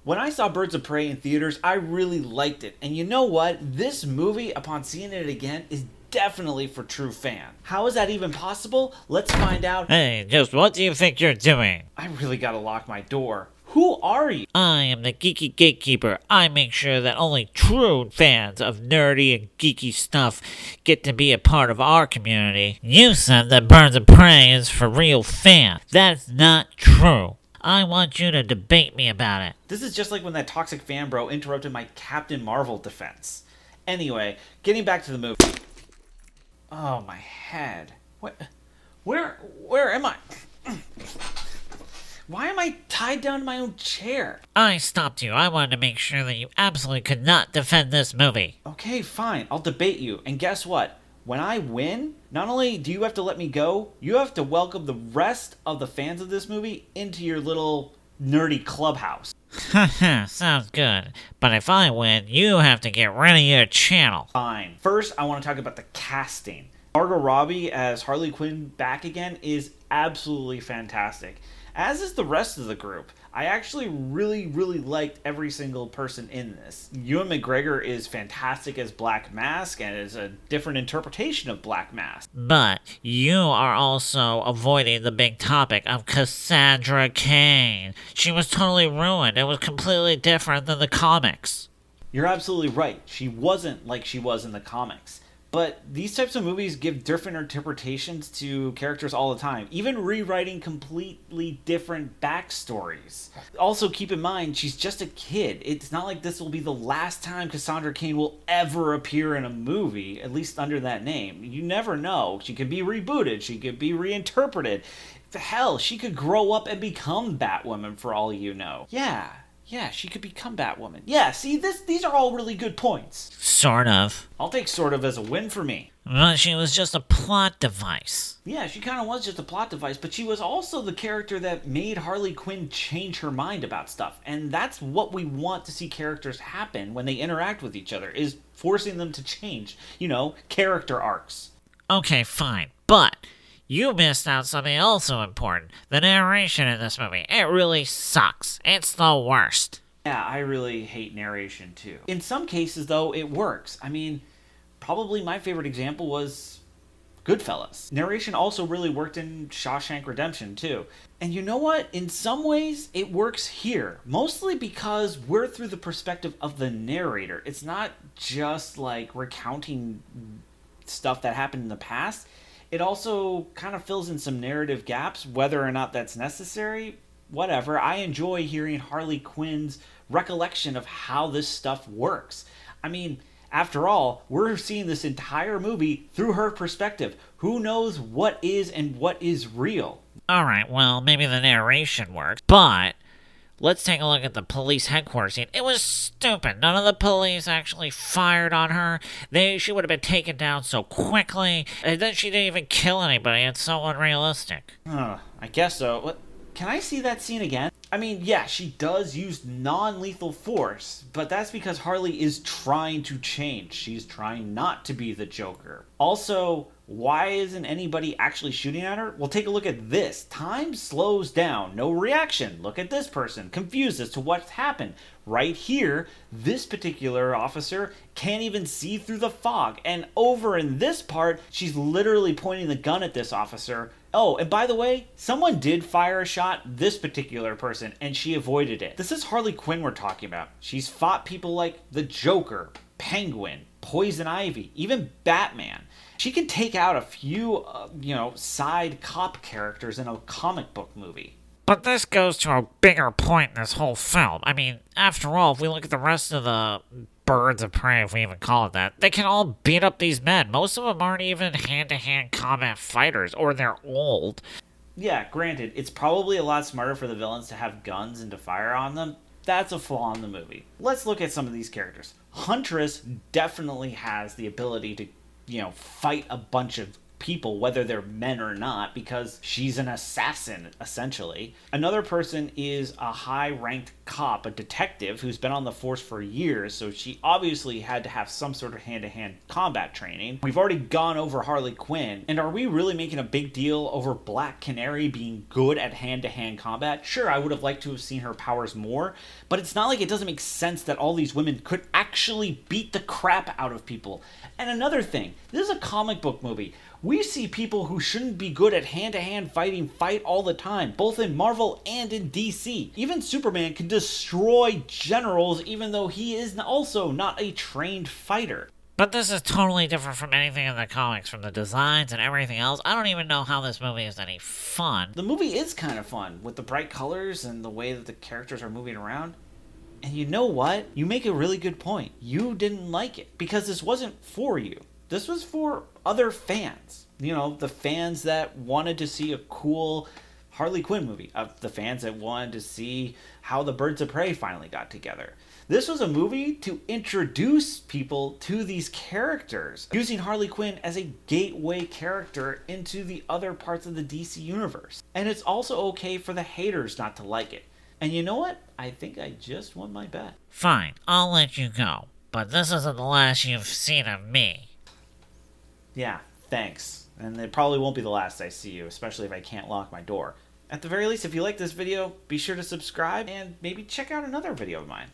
When I saw Birds of Prey in theaters, I really liked it. And you know what? This movie, upon seeing it again, is definitely for true fans. How is that even possible? Let's find out. Hey, just what do you think you're doing? I really gotta lock my door. Who are you? I am the geeky gatekeeper. I make sure that only true fans of nerdy and geeky stuff get to be a part of our community. You said that Birds of Prey is for real fans. That's not true. I want you to debate me about it. This is just like when that toxic fan bro interrupted my Captain Marvel defense. Anyway, getting back to the movie. Oh, my head. What? Where am I? Why am I tied down to my own chair? I stopped you. I wanted to make sure that you absolutely could not defend this movie. Okay, fine. I'll debate you. And guess what? When I win, not only do you have to let me go, you have to welcome the rest of the fans of this movie into your little nerdy clubhouse. Haha, sounds good. But if I win, you have to get rid of your channel. Fine. First, I want to talk about the casting. Margot Robbie as Harley Quinn back again is absolutely fantastic, as is the rest of the group. I actually really liked every single person in this. Ewan McGregor is fantastic as Black Mask, and is a different interpretation of Black Mask. But you are also avoiding the big topic of Cassandra Cain. She was totally ruined. It was completely different than the comics. You're absolutely right. She wasn't like she was in the comics. But these types of movies give different interpretations to characters all the time, even rewriting completely different backstories. Also, keep in mind, she's just a kid. It's not like this will be the last time Cassandra Cain will ever appear in a movie, at least under that name. You never know. She could be rebooted. She could be reinterpreted. Hell, she could grow up and become Batwoman for all you know. Yeah, she could become Batwoman. Yeah, see, these are all really good points. Sort of. I'll take sort of as a win for me. But she was just a plot device. Yeah, she kind of was just a plot device, but she was also the character that made Harley Quinn change her mind about stuff. And that's what we want to see characters happen when they interact with each other, is forcing them to change. You know, character arcs. Okay, fine. But you missed out something also important. The narration in this movie. It really sucks. It's the worst. Yeah, I really hate narration too. In some cases, though, it works. I mean, probably my favorite example was Goodfellas. Narration also really worked in Shawshank Redemption too. And you know what? In some ways, it works here. Mostly because we're through the perspective of the narrator. It's not just like recounting stuff that happened in the past. It also kind of fills in some narrative gaps, whether or not that's necessary. Whatever. I enjoy hearing Harley Quinn's recollection of how this stuff works. I mean, after all, we're seeing this entire movie through her perspective. Who knows what is and what is real? Alright, well, maybe the narration works, but let's take a look at the police headquarters scene. It was stupid. None of the police actually fired on her. She would have been taken down so quickly. And then she didn't even kill anybody. It's so unrealistic. I guess so. What? Can I see that scene again? I mean, yeah, she does use non-lethal force, but that's because Harley is trying to change. She's trying not to be the Joker. Also, why isn't anybody actually shooting at her? Well, take a look at this. Time slows down. No reaction. Look at this person, confused as to what's happened. Right here, this particular officer can't even see through the fog. And over in this part, she's literally pointing the gun at this officer. Oh, and by the way, someone did fire a shot at this particular person, and she avoided it. This is Harley Quinn we're talking about. She's fought people like the Joker, Penguin, Poison Ivy, even Batman. She can take out a few, side cop characters in a comic book movie. But this goes to a bigger point in this whole film. I mean, after all, if we look at the rest of the Birds of Prey, if we even call it that, they can all beat up these men. Most of them aren't even hand-to-hand combat fighters, or they're old. Yeah, granted, it's probably a lot smarter for the villains to have guns and to fire on them. That's a flaw in the movie. Let's look at some of these characters. Huntress definitely has the ability to, fight a bunch of people, whether they're men or not, because she's an assassin, essentially. Another person is a high-ranked cop, a detective, who's been on the force for years, so she obviously had to have some sort of hand-to-hand combat training. We've already gone over Harley Quinn, and are we really making a big deal over Black Canary being good at hand-to-hand combat? Sure, I would have liked to have seen her powers more, but it's not like it doesn't make sense that all these women could actually beat the crap out of people. And another thing, this is a comic book movie. We see people who shouldn't be good at hand-to-hand fighting fight all the time, both in Marvel and in DC. Even Superman can destroy generals even though he is also not a trained fighter. But this is totally different from anything in the comics, from the designs and everything else. I don't even know how this movie is any fun. The movie is kind of fun, with the bright colors and the way that the characters are moving around. And you know what? You make a really good point. You didn't like it, because this wasn't for you. This was for other fans. You know, the fans that wanted to see a cool Harley Quinn movie. The fans that wanted to see how the Birds of Prey finally got together. This was a movie to introduce people to these characters, using Harley Quinn as a gateway character into the other parts of the DC universe. And it's also okay for the haters not to like it. And you know what? I think I just won my bet. Fine, I'll let you go. But this isn't the last you've seen of me. Yeah, thanks. And it probably won't be the last I see you, especially if I can't lock my door. At the very least, if you like this video, be sure to subscribe and maybe check out another video of mine.